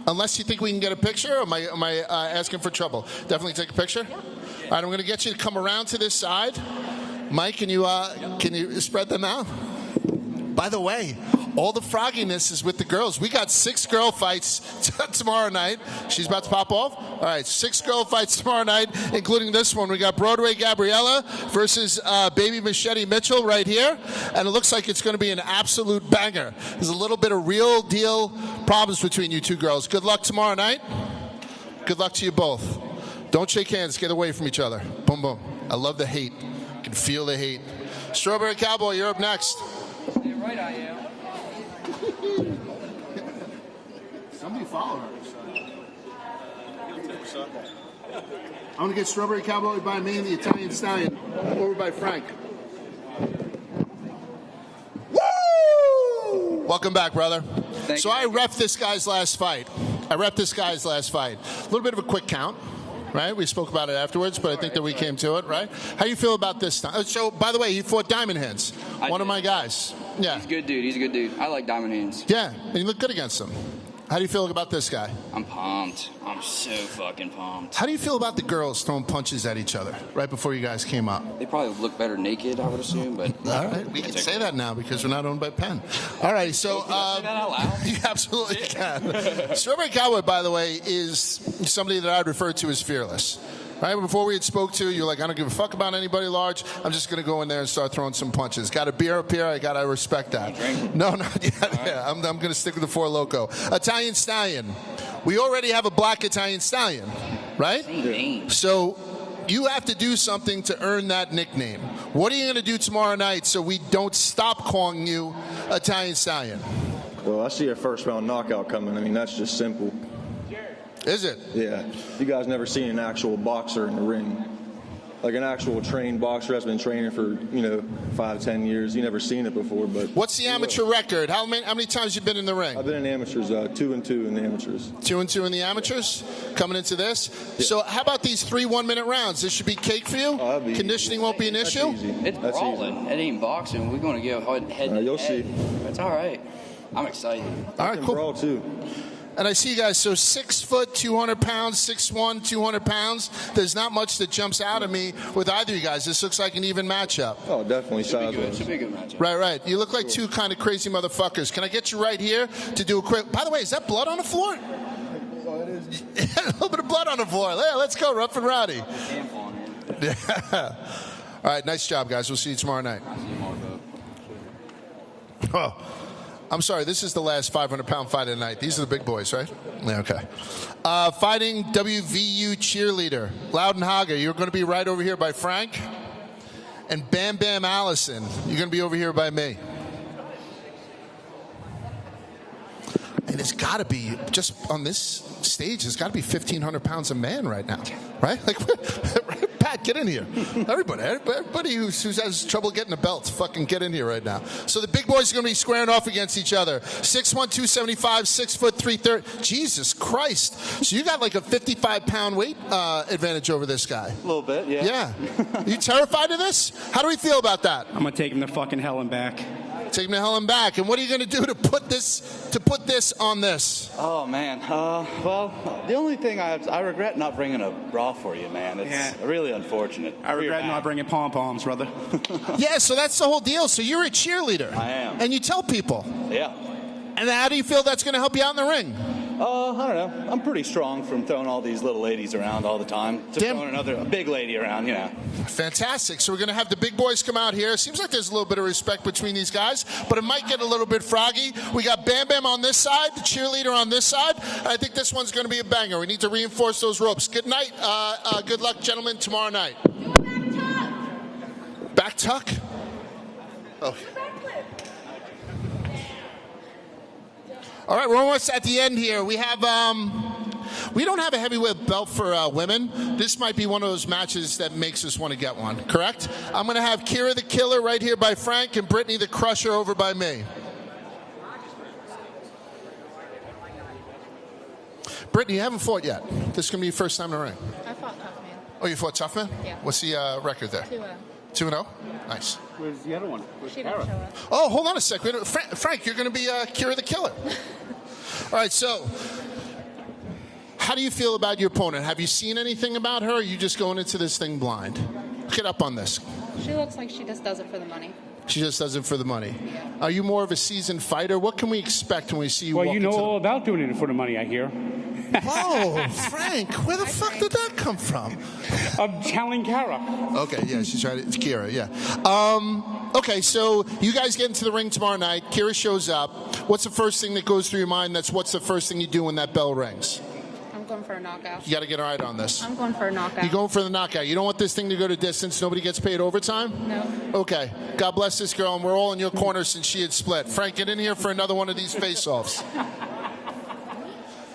Speaker 1: unless you think we can get a picture, or am I asking for trouble? Definitely take a picture? Yeah. All right, I'm going to get you to come around to this side. Mike, can you spread them out? By the way, all the frogginess is with the girls. We got 6 girl fights tomorrow night. She's about to pop off. All right, 6 girl fights tomorrow night, including this one. We got Broadway Gabriella versus Baby Machete Mitchell right here. And it looks like it's going to be an absolute banger. There's a little bit of real deal problems between you two girls. Good luck tomorrow night. Good luck to you both. Don't shake hands. Get away from each other. Boom, boom. I love the hate. I can feel the hate. Strawberry Cowboy, you're up next.
Speaker 2: You're right, I am.
Speaker 1: Somebody follow her. I'm going to get Strawberry Cowboy by me and the Italian Stallion over by Frank. Woo! Welcome back, brother. So I repped this guy's last fight. A little bit of a quick count. Right? We spoke about it afterwards, but I think that we came to it, right? How do you feel about this time? So, by the way, he fought Diamond Hands, one of my guys. Yeah.
Speaker 25: He's a good dude. I like Diamond Hands.
Speaker 1: Yeah, and you look good against him. How do you feel about this guy?
Speaker 25: I'm pumped. I'm so fucking pumped.
Speaker 1: How do you feel about the girls throwing punches at each other right before you guys came up?
Speaker 25: They probably look better naked, I would assume, but...
Speaker 1: All right, we can say that now because we're not owned by Penn. All right, so...
Speaker 25: Say that out loud?
Speaker 1: You absolutely can. Strawberry Cowboy, by the way, is somebody that I'd refer to as fearless. Right, before we had spoke to you, you're like, I don't give a fuck about anybody large. I'm just going to go in there and start throwing some punches. Got a beer up here. I respect that. No, not yet. Right. Yeah, I'm going to stick with the 4Loko. Italian Stallion. We already have a black Italian Stallion, right?
Speaker 25: Same.
Speaker 1: So you have to do something to earn that nickname. What are you going to do tomorrow night so we don't stop calling you Italian Stallion?
Speaker 26: Well, I see a first-round knockout coming. I mean, that's just simple.
Speaker 1: Is it?
Speaker 26: Yeah. You guys never seen an actual boxer in the ring. like an actual trained boxer that's been training for 5 to 10 years. You never seen it before. But
Speaker 1: what's the amateur record? How many times you been in the ring?
Speaker 26: I've been in amateurs, 2-2 in the amateurs.
Speaker 1: 2-2 in the amateurs. Coming into this. Yeah. So how about these 3 1-minute rounds? This should be cake for you. Conditioning won't be an issue.
Speaker 25: It's brawling. It ain't boxing. We're going to go head to
Speaker 26: you'll
Speaker 25: head.
Speaker 26: See.
Speaker 25: It's all right. I'm excited.
Speaker 1: All right, cool.
Speaker 26: Brawl too.
Speaker 1: And I see you guys, so 6 foot, 200 pounds, 6'1", 200 pounds. There's not much that jumps out at me with either of you guys. This looks like an even matchup.
Speaker 26: Oh, definitely.
Speaker 25: Should be a good matchup.
Speaker 1: Right. You look like two kind of crazy motherfuckers. Can I get you right here to do a quick... By the way, is that blood on the floor?
Speaker 26: Oh, it is.
Speaker 1: A little bit of blood on the floor. Yeah, let's go, Rough and Rowdy. All right, nice job, guys. We'll see you tomorrow night. Oh. I'm sorry, this is the last 500-pound fight of the night. These are the big boys, right? Yeah, okay. Fighting WVU cheerleader, Loudon Haga. You're going to be right over here by Frank. And Bam Bam Allison, you're going to be over here by me. And it's got to be, just on this stage, it's got to be 1,500 pounds a man right now, right? Like, Pat, get in here. Everybody who has trouble getting a belt, fucking get in here right now. So the big boys are going to be squaring off against each other. 6'1", 275, 6 foot 330. Jesus Christ. So you got like a 55-pound weight advantage over this guy.
Speaker 9: A little bit, yeah.
Speaker 1: Yeah. You terrified of this? How do we feel about that?
Speaker 2: I'm going to take him to fucking hell and back.
Speaker 1: Take him to hell and back. And what are you going to do to put this on this?
Speaker 9: Oh, man. Well, the only thing I regret not bringing a bra for you, man. It's really unfortunate.
Speaker 2: I regret not bringing pom-poms, brother.
Speaker 1: Yeah, so that's the whole deal. So you're a cheerleader.
Speaker 9: I am.
Speaker 1: And you tell people.
Speaker 9: Yeah.
Speaker 1: And how do you feel that's going to help you out in the ring?
Speaker 9: I don't know. I'm pretty strong from throwing all these little ladies around all the time. Throwing a big lady around,
Speaker 1: Fantastic. So we're going to have the big boys come out here. Seems like there's a little bit of respect between these guys, but it might get a little bit froggy. We got Bam Bam on this side, the cheerleader on this side. I think this one's going to be a banger. We need to reinforce those ropes. Good night. Good luck, gentlemen, tomorrow night. Back tuck? Oh. All right, we're almost at the end here. We have, we don't have a heavyweight belt for women. This might be one of those matches that makes us want to get one, correct? I'm going to have Kira the Killer right here by Frank and Brittany the Crusher over by me. Brittany, you haven't fought yet. This is going to be your first time in the ring.
Speaker 24: I fought Tough Man.
Speaker 1: Oh, you fought Tough Man?
Speaker 24: Yeah.
Speaker 1: What's the record there?
Speaker 24: 2-0.
Speaker 1: 2-0? Nice.
Speaker 2: Where's the other one?
Speaker 24: She didn't show up.
Speaker 1: Oh, hold on a sec. Frank, you're going to be Kira the Killer. All right, so how do you feel about your opponent? Have you seen anything about her, or are you just going into this thing blind? Get up on this.
Speaker 24: She looks like she just does it for the money.
Speaker 1: She just does it for the money. Yeah. Are you more of a seasoned fighter? What can we expect when we see you walk
Speaker 2: you know all about doing it for the money, I hear.
Speaker 1: Oh, Frank, where the fuck did that come from?
Speaker 2: I'm telling Kara.
Speaker 1: Okay, yeah, she's right. It's Kira, yeah. Okay, so you guys get into the ring tomorrow night. Kira shows up. What's the first thing that goes through your mind? What's the first thing you do when that bell rings?
Speaker 24: I'm going for a knockout.
Speaker 1: You got to get right on this.
Speaker 24: I'm going for a knockout.
Speaker 1: You're going for the knockout. You don't want this thing to go to distance. Nobody gets paid overtime?
Speaker 24: No.
Speaker 1: Okay. God bless this girl, and we're all in your corner since she had split. Frank, get in here for another one of these face-offs.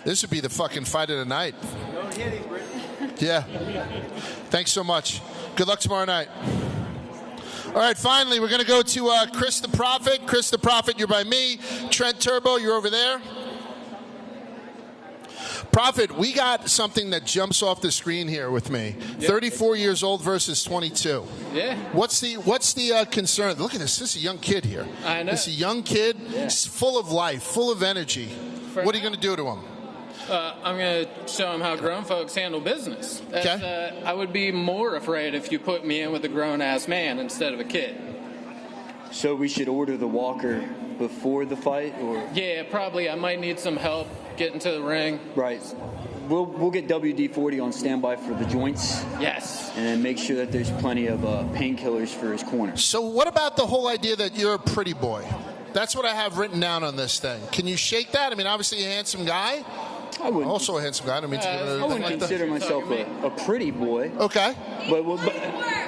Speaker 1: This would be the fucking fight of the night. Yeah. Thanks so much. Good luck tomorrow night. All right, finally, we're going to go to Chris the Prophet. Chris the Prophet, you're by me. Trent Turbo, you're over there. Prophet, we got something that jumps off the screen here with me. Yep. 34 years old versus 22.
Speaker 10: Yeah.
Speaker 1: What's the concern? Look at this. This is a young kid here.
Speaker 10: I know.
Speaker 1: This is a young kid, full of life, full of energy. What are you going to do to him?
Speaker 10: I'm going to show him how grown folks handle business. Okay. I would be more afraid if you put me in with a grown-ass man instead of a kid.
Speaker 11: So we should order the walker before the fight, or?
Speaker 10: Yeah, probably. I might need some help getting to the ring.
Speaker 11: Right. We'll get WD-40 on standby for the joints.
Speaker 10: Yes.
Speaker 11: And then make sure that there's plenty of painkillers for his corner.
Speaker 1: So what about the whole idea that you're a pretty boy? That's what I have written down on this thing. Can you shake that? I mean, obviously a handsome guy.
Speaker 11: I wouldn't.
Speaker 1: Also a handsome guy. I
Speaker 11: wouldn't consider myself a pretty boy.
Speaker 1: Okay.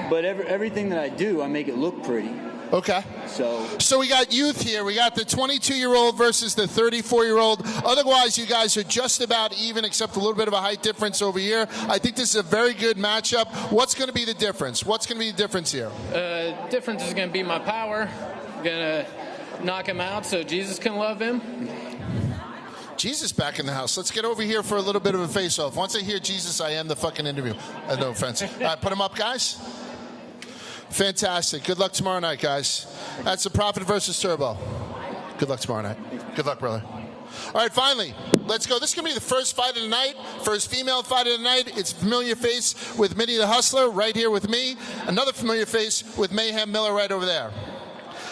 Speaker 11: But everything that I do, I make it look pretty.
Speaker 1: Okay. So we got youth here. We got the 22-year-old versus the 34-year-old. Otherwise, you guys are just about even, except a little bit of a height difference over here. I think this is a very good matchup. What's going to be the difference? What's going to be the difference here?
Speaker 10: Difference is going to be my power. I'm going to knock him out so Jesus can love him.
Speaker 1: Jesus back in the house. Let's get over here for a little bit of a face-off. Once I hear Jesus, I end the fucking interview. No offense. All right, put him up, guys. Fantastic. Good luck tomorrow night, guys. That's the Prophet versus Turbo. Good luck tomorrow night. Good luck, brother. All right, finally, let's go. This is going to be the first fight of the night, first female fight of the night. It's a familiar face with Minnie the Hustler right here with me. Another familiar face with Mayhem Miller right over there.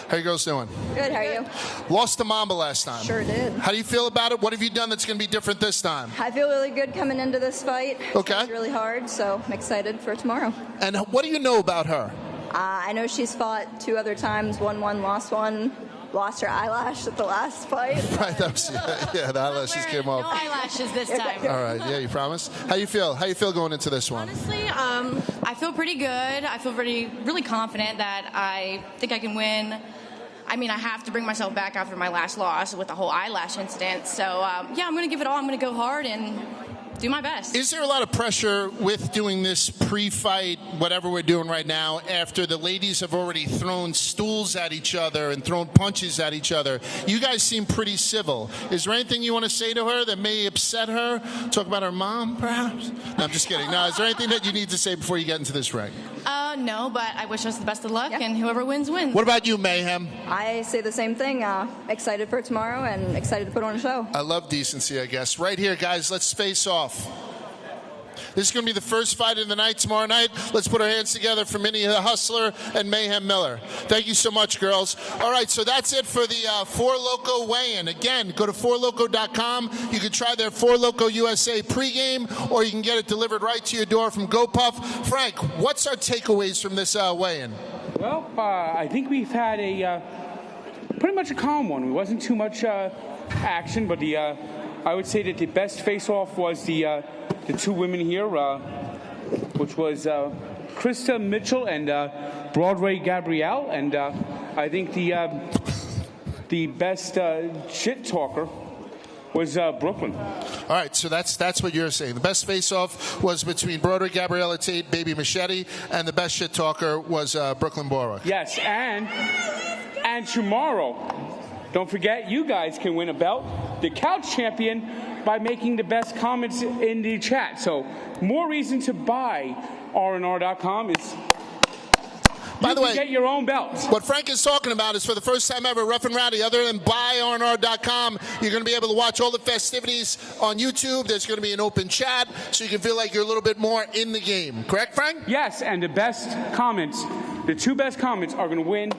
Speaker 1: How you girls doing?
Speaker 12: Good, how are you?
Speaker 1: Lost to Mamba last time.
Speaker 12: Sure did.
Speaker 1: How do you feel about it? What have you done that's going to be different this time?
Speaker 12: I feel really good coming into this fight.
Speaker 1: Okay.
Speaker 12: It's really hard, so I'm excited for tomorrow.
Speaker 1: And what do you know about her?
Speaker 12: I know she's fought 2 other times, won one, lost one. Lost her eyelash at the last fight.
Speaker 1: Right, that was, yeah, the eyelashes came off.
Speaker 13: No eyelashes this time.
Speaker 1: All right, yeah, you promise? How you feel? How you feel going into this one?
Speaker 13: Honestly, I feel pretty good. I feel really confident that I think I can win. I mean, I have to bring myself back after my last loss with the whole eyelash incident. So, yeah, I'm going to give it all. I'm going to go hard and do my best.
Speaker 1: Is there a lot of pressure with doing this pre-fight, whatever we're doing right now, after the ladies have already thrown stools at each other and thrown punches at each other? You guys seem pretty civil. Is there anything you want to say to her that may upset her? Talk about her mom, perhaps? No, I'm just kidding. No, is there anything that you need to say before you get into this ring?
Speaker 13: No, but I wish us the best of luck, and whoever wins, wins.
Speaker 1: What about you, Mayhem?
Speaker 12: I say the same thing. Excited for tomorrow and excited to put on a show.
Speaker 1: I love decency, I guess. Right here, guys, let's face off. This is going to be the first fight of the night tomorrow night. Let's put our hands together for Minnie the Hustler and Mayhem Miller. Thank you so much, girls. All right, so that's it for the 4 Loko weigh-in. Again, go to 4Loko.com. You can try their 4 Loko USA pregame, or you can get it delivered right to your door from GoPuff. Frank, what's our takeaways from this weigh-in?
Speaker 2: Well, I think we've had a pretty much a calm one. It wasn't too much action, but I would say that the best face-off was the 2 women here, which was Krista Mitchell and Broadway Gabrielle, and I think the best shit talker was Brooklyn.
Speaker 1: All right, so that's what you're saying. The best face-off was between Broadway Gabriella Tate, Baby Machete, and the best shit talker was Brooklyn Borwick.
Speaker 2: Yes, and tomorrow, don't forget, you guys can win a belt, the Couch Champion, by making the best comments in the chat. So, more reason to buy RNR.com is
Speaker 1: By the way,
Speaker 2: get your own belt.
Speaker 1: What Frank is talking about is for the first time ever, Rough and Rowdy, other than buy RNR.com, you're going to be able to watch all the festivities on YouTube. There's going to be an open chat, so you can feel like you're a little bit more in the game. Correct, Frank?
Speaker 2: Yes, and the best comments, the 2 best comments are going to win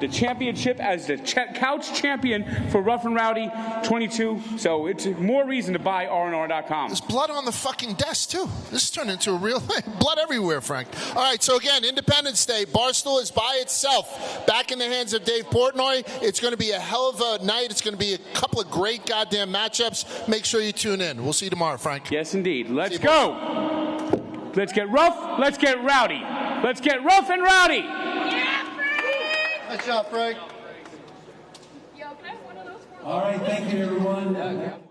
Speaker 2: the championship as the Couch Champion for Rough and Rowdy 22. So it's more reason to buy RNR.com.
Speaker 1: There's blood on the fucking desk, too. This turned into a real thing. Blood everywhere, Frank. All right, so again, Independence Day. Barstool is by itself. Back in the hands of Dave Portnoy. It's going to be a hell of a night. It's going to be a couple of great goddamn matchups. Make sure you tune in. We'll see you tomorrow, Frank.
Speaker 2: Yes, indeed. Let's go. Let's get rough. Let's get rowdy. Let's get rough and rowdy.
Speaker 4: Nice job, Frank.
Speaker 23: All right, thank you, everyone.